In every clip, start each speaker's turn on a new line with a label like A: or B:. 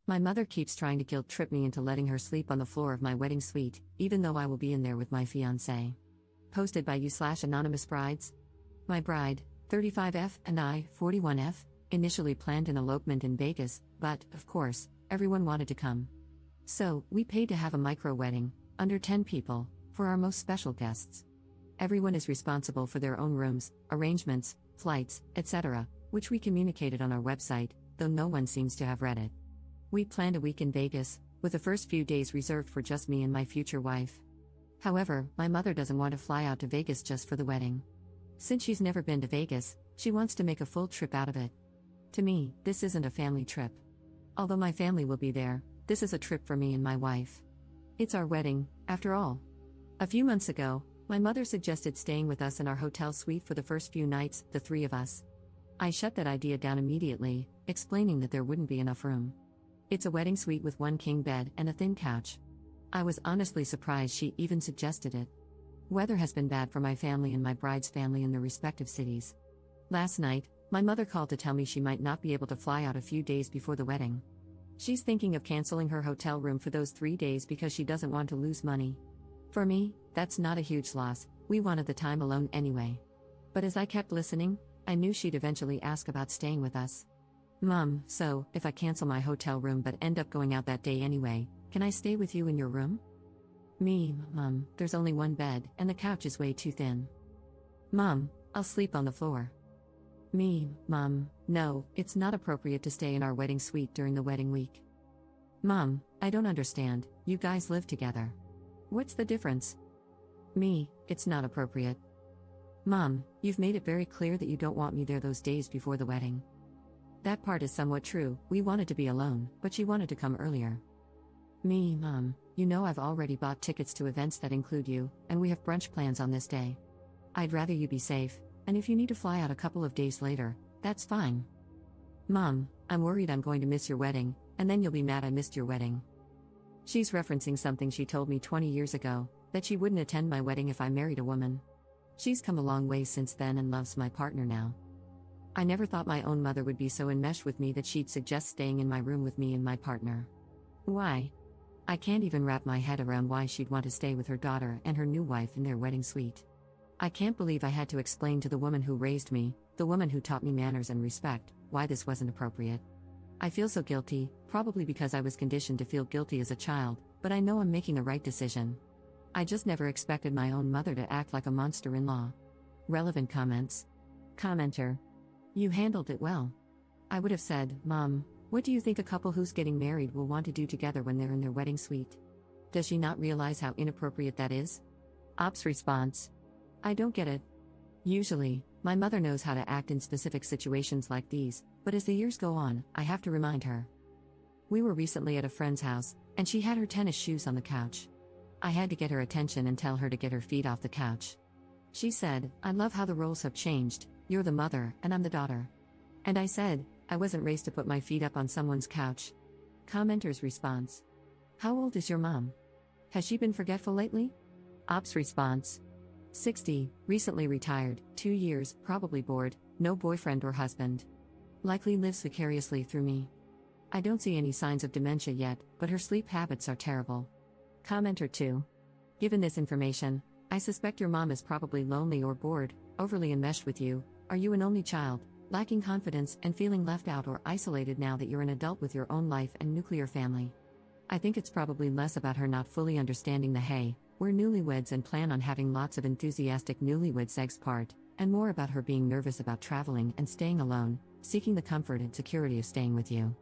A: My mother keeps trying to guilt trip me into letting her sleep on the floor of my wedding suite, even though I will be in there with my fiancé. Posted by you/anonymous brides. My bride, 35F, and I, 41F, initially planned an elopement in Vegas, but, of course, everyone wanted to come. So, we paid to have a micro wedding, under 10 people, for our most special guests. Everyone is responsible for their own rooms, arrangements, flights, etc., which we communicated on our website, though no one seems to have read it. We planned a week in Vegas, with the first few days reserved for just me and my future wife. However, my mother doesn't want to fly out to Vegas just for the wedding. Since she's never been to Vegas, she wants to make a full trip out of it. To me, this isn't a family trip. Although my family will be there, this is a trip for me and my wife. It's our wedding, after all. A few months ago, my mother suggested staying with us in our hotel suite for the first few nights, the three of us. I shut that idea down immediately, explaining that there wouldn't be enough room. It's a wedding suite with one king bed and a thin couch. I was honestly surprised she even suggested it. Weather has been bad for my family and my bride's family in their respective cities. Last night, my mother called to tell me she might not be able to fly out a few days before the wedding. She's thinking of canceling her hotel room for those 3 days because she doesn't want to lose money. For me, that's not a huge loss, we wanted the time alone anyway. But as I kept listening, I knew she'd eventually ask about staying with us. Mom, so, if I cancel my hotel room but end up going out that day anyway, can I stay with you in your room? Me, Mom, there's only one bed, and the couch is way too thin. Mom, I'll sleep on the floor. Me, Mom, no, it's not appropriate to stay in our wedding suite during the wedding week. Mom, I don't understand, you guys live together. What's the difference? Me, it's not appropriate. Mom, you've made it very clear that you don't want me there those days before the wedding. That part is somewhat true, we wanted to be alone, but she wanted to come earlier. Me, Mom, you know I've already bought tickets to events that include you, and we have brunch plans on this day. I'd rather you be safe, and if you need to fly out a couple of days later, that's fine. Mom, I'm worried I'm going to miss your wedding, and then you'll be mad I missed your wedding. She's referencing something she told me 20 years ago, that she wouldn't attend my wedding if I married a woman. She's come a long way since then and loves my partner now. I never thought my own mother would be so enmeshed with me that she'd suggest staying in my room with me and my partner. Why? I can't even wrap my head around why she'd want to stay with her daughter and her new wife in their wedding suite. I can't believe I had to explain to the woman who raised me, the woman who taught me manners and respect, why this wasn't appropriate. I feel so guilty, probably because I was conditioned to feel guilty as a child, but I know I'm making the right decision. I just never expected my own mother to act like a monster-in-law. Relevant comments. Commenter. You handled it well. I would have said, Mom, what do you think a couple who's getting married will want to do together when they're in their wedding suite? Does she not realize how inappropriate that is? Ops response. I don't get it. Usually, my mother knows how to act in specific situations like these, but as the years go on, I have to remind her. We were recently at a friend's house, and she had her tennis shoes on the couch. I had to get her attention and tell her to get her feet off the couch. She said, I love how the roles have changed, you're the mother, and I'm the daughter. And I said, I wasn't raised to put my feet up on someone's couch. Commenter's response. How old is your mom? Has she been forgetful lately? Ops response. 60, recently retired, 2 years, probably bored, no boyfriend or husband. Likely lives vicariously through me. I don't see any signs of dementia yet, but her sleep habits are terrible. Commenter 2. Given this information, I suspect your mom is probably lonely or bored, overly enmeshed with you. Are you an only child, lacking confidence and feeling left out or isolated now that you're an adult with your own life and nuclear family? I think it's probably less about her not fully understanding the hey, we're newlyweds and plan on having lots of enthusiastic newlywed sex part, and more about her being nervous about traveling and staying alone, seeking the comfort and security of staying with you.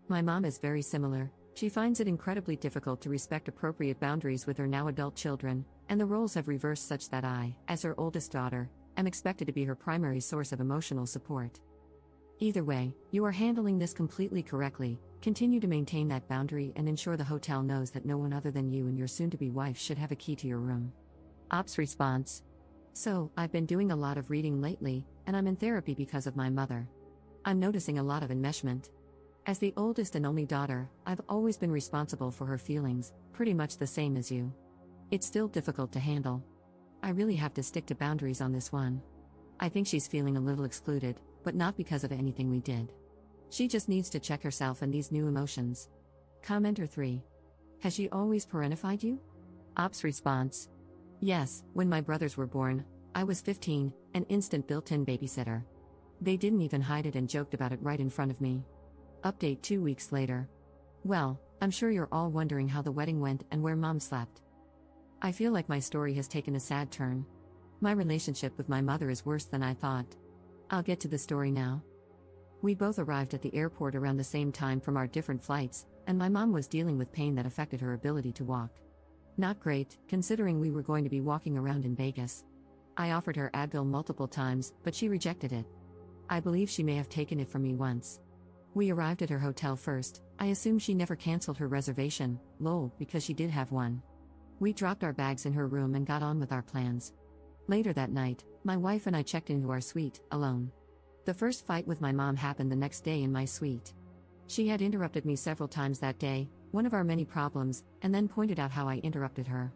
A: My mom is very similar. She finds it incredibly difficult to respect appropriate boundaries with her now adult children, and the roles have reversed such that I, as her oldest daughter, am expected to be her primary source of emotional support. Either way, you are handling this completely correctly. Continue to maintain that boundary and ensure the hotel knows that no one other than you and your soon-to-be wife should have a key to your room. Ops response. So, I've been doing a lot of reading lately, and I'm in therapy because of my mother. I'm noticing a lot of enmeshment. As the oldest and only daughter, I've always been responsible for her feelings, pretty much the same as you. It's still difficult to handle. I really have to stick to boundaries on this one. I think she's feeling a little excluded, but not because of anything we did. She just needs to check herself and these new emotions. Commenter 3. Has she always parentified you? Ops response. Yes, when my brothers were born, I was 15, an instant built-in babysitter. They didn't even hide it and joked about it right in front of me. Update 2 weeks later. Well, I'm sure you're all wondering how the wedding went and where mom slept. I feel like my story has taken a sad turn. My relationship with my mother is worse than I thought. I'll get to the story now. We both arrived at the airport around the same time from our different flights, and my mom was dealing with pain that affected her ability to walk. Not great, considering we were going to be walking around in Vegas. I offered her Advil multiple times, but she rejected it. I believe she may have taken it from me once. We arrived at her hotel first. I assume she never canceled her reservation, lol, because she did have one. We dropped our bags in her room and got on with our plans. Later that night, my wife and I checked into our suite, alone. The first fight with my mom happened the next day in my suite. She had interrupted me several times that day, one of our many problems, and then pointed out how I interrupted her.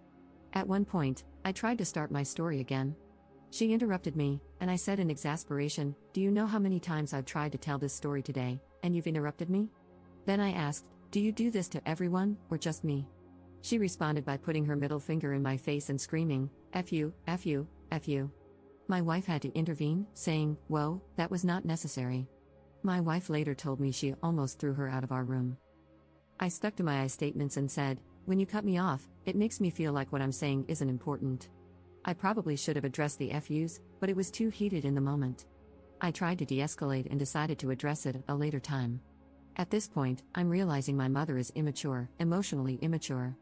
A: At one point, I tried to start my story again. She interrupted me, and I said in exasperation, "Do you know how many times I've tried to tell this story today, and you've interrupted me?" Then I asked, "Do you do this to everyone, or just me?" She responded by putting her middle finger in my face and screaming, "F you, F you, F you." My wife had to intervene, saying, "Whoa, that was not necessary." My wife later told me she almost threw her out of our room. I stuck to my I statements and said, "When you cut me off, it makes me feel like what I'm saying isn't important." I probably should have addressed the FUs, but it was too heated in the moment. I tried to de-escalate and decided to address it at a later time. At this point, I'm realizing my mother is immature, emotionally immature.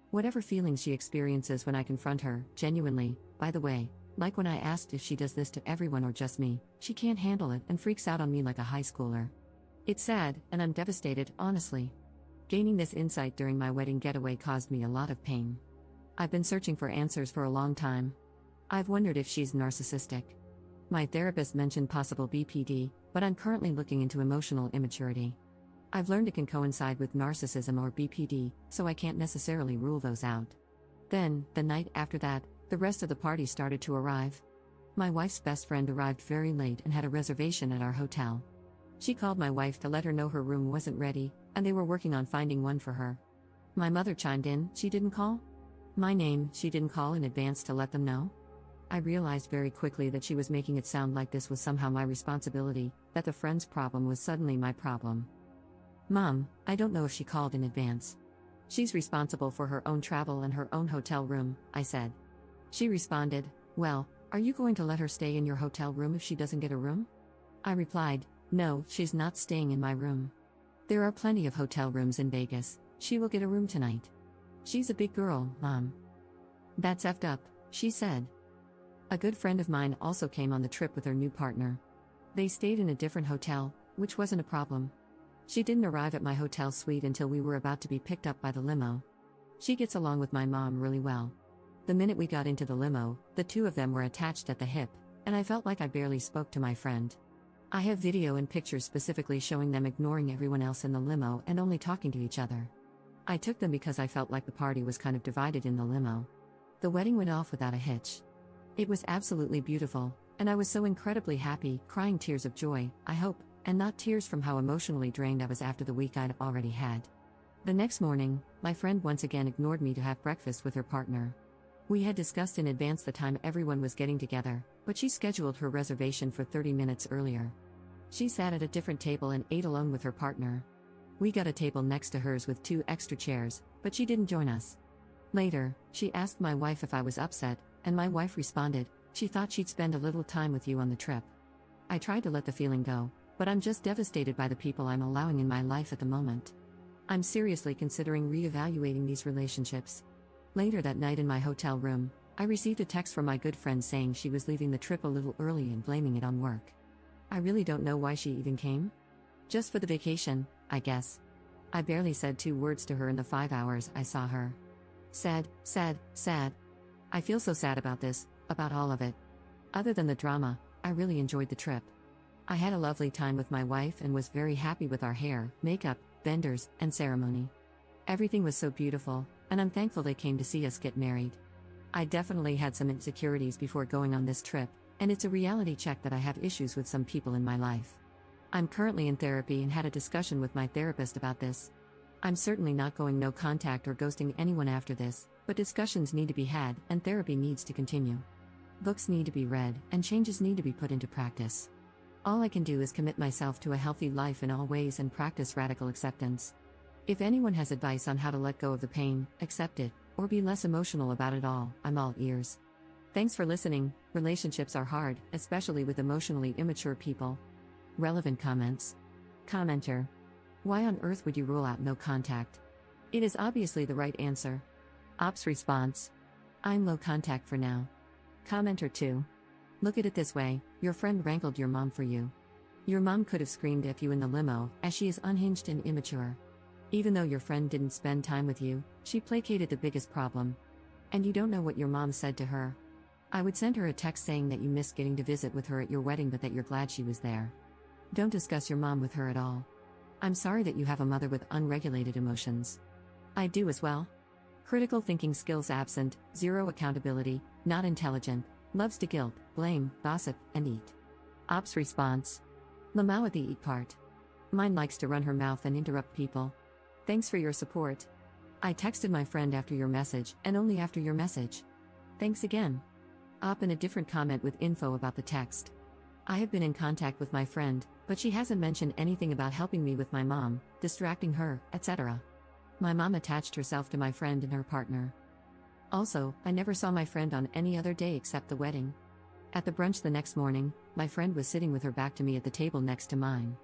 A: Whatever feelings she experiences when I confront her, genuinely, by the way, like when I asked if she does this to everyone or just me, she can't handle it and freaks out on me like a high schooler. It's sad, and I'm devastated, honestly. Gaining this insight during my wedding getaway caused me a lot of pain. I've been searching for answers for a long time. I've wondered if she's narcissistic. My therapist mentioned possible BPD, but I'm currently looking into emotional immaturity. I've learned it can coincide with narcissism or BPD, so I can't necessarily rule those out. Then, the night after that, the rest of the party started to arrive. My wife's best friend arrived very late and had a reservation at our hotel. She called my wife to let her know her room wasn't ready, and they were working on finding one for her. My mother chimed in, "She didn't call?" My name, she didn't call in advance to let them know? I realized very quickly that she was making it sound like this was somehow my responsibility, that the friend's problem was suddenly my problem. "Mom, I don't know if she called in advance. She's responsible for her own travel and her own hotel room," I said. She responded, "Well, are you going to let her stay in your hotel room if she doesn't get a room?" I replied, "No, she's not staying in my room. There are plenty of hotel rooms in Vegas. She will get a room tonight. She's a big girl, Mom." "That's effed up," she said. A good friend of mine also came on the trip with her new partner. They stayed in a different hotel, which wasn't a problem. She didn't arrive at my hotel suite until we were about to be picked up by the limo. She gets along with my mom really well. The minute we got into the limo, the two of them were attached at the hip, and I felt like I barely spoke to my friend. I have video and pictures specifically showing them ignoring everyone else in the limo and only talking to each other. I took them because I felt like the party was kind of divided in the limo. The wedding went off without a hitch. It was absolutely beautiful, and I was so incredibly happy, crying tears of joy, I hope, and not tears from how emotionally drained I was after the week I'd already had. The next morning, my friend once again ignored me to have breakfast with her partner. We had discussed in advance the time everyone was getting together, but she scheduled her reservation for 30 minutes earlier. She sat at a different table and ate alone with her partner. We got a table next to hers with 2 extra chairs, but she didn't join us. Later, she asked my wife if I was upset, and my wife responded, "She thought she'd spend a little time with you on the trip." I tried to let the feeling go, but I'm just devastated by the people I'm allowing in my life at the moment. I'm seriously considering reevaluating these relationships. Later that night in my hotel room, I received a text from my good friend saying she was leaving the trip a little early and blaming it on work. I really don't know why she even came. Just for the vacation, I guess. I barely said 2 words to her in the 5 hours I saw her. Sad, sad, sad. I feel so sad about this, about all of it. Other than the drama, I really enjoyed the trip. I had a lovely time with my wife and was very happy with our hair, makeup, vendors, and ceremony. Everything was so beautiful, and I'm thankful they came to see us get married. I definitely had some insecurities before going on this trip, and it's a reality check that I have issues with some people in my life. I'm currently in therapy and had a discussion with my therapist about this. I'm certainly not going no contact or ghosting anyone after this, but discussions need to be had and therapy needs to continue. Books need to be read and changes need to be put into practice. All I can do is commit myself to a healthy life in all ways and practice radical acceptance. If anyone has advice on how to let go of the pain, accept it, or be less emotional about it all, I'm all ears. Thanks for listening. Relationships are hard, especially with emotionally immature people. Relevant comments. Commenter. Why on earth would you rule out no contact? It is obviously the right answer. Ops response. I'm low contact for now. Commenter 2. Look at it this way, your friend wrangled your mom for you. Your mom could have screamed at you in the limo, as she is unhinged and immature. Even though your friend didn't spend time with you, she placated the biggest problem. And you don't know what your mom said to her. I would send her a text saying that you missed getting to visit with her at your wedding but that you're glad she was there. Don't discuss your mom with her at all. I'm sorry that you have a mother with unregulated emotions. I do as well. Critical thinking skills absent, zero accountability, not intelligent, loves to guilt, blame, gossip, and eat. Ops response. Lamau at the eat part. Mine likes to run her mouth and interrupt people. Thanks for your support. I texted my friend after your message, and only after your message. Thanks again. Op in a different comment with info about the text. I have been in contact with my friend, but she hasn't mentioned anything about helping me with my mom, distracting her, etc. My mom attached herself to my friend and her partner. Also, I never saw my friend on any other day except the wedding. At the brunch the next morning, my friend was sitting with her back to me at the table next to mine.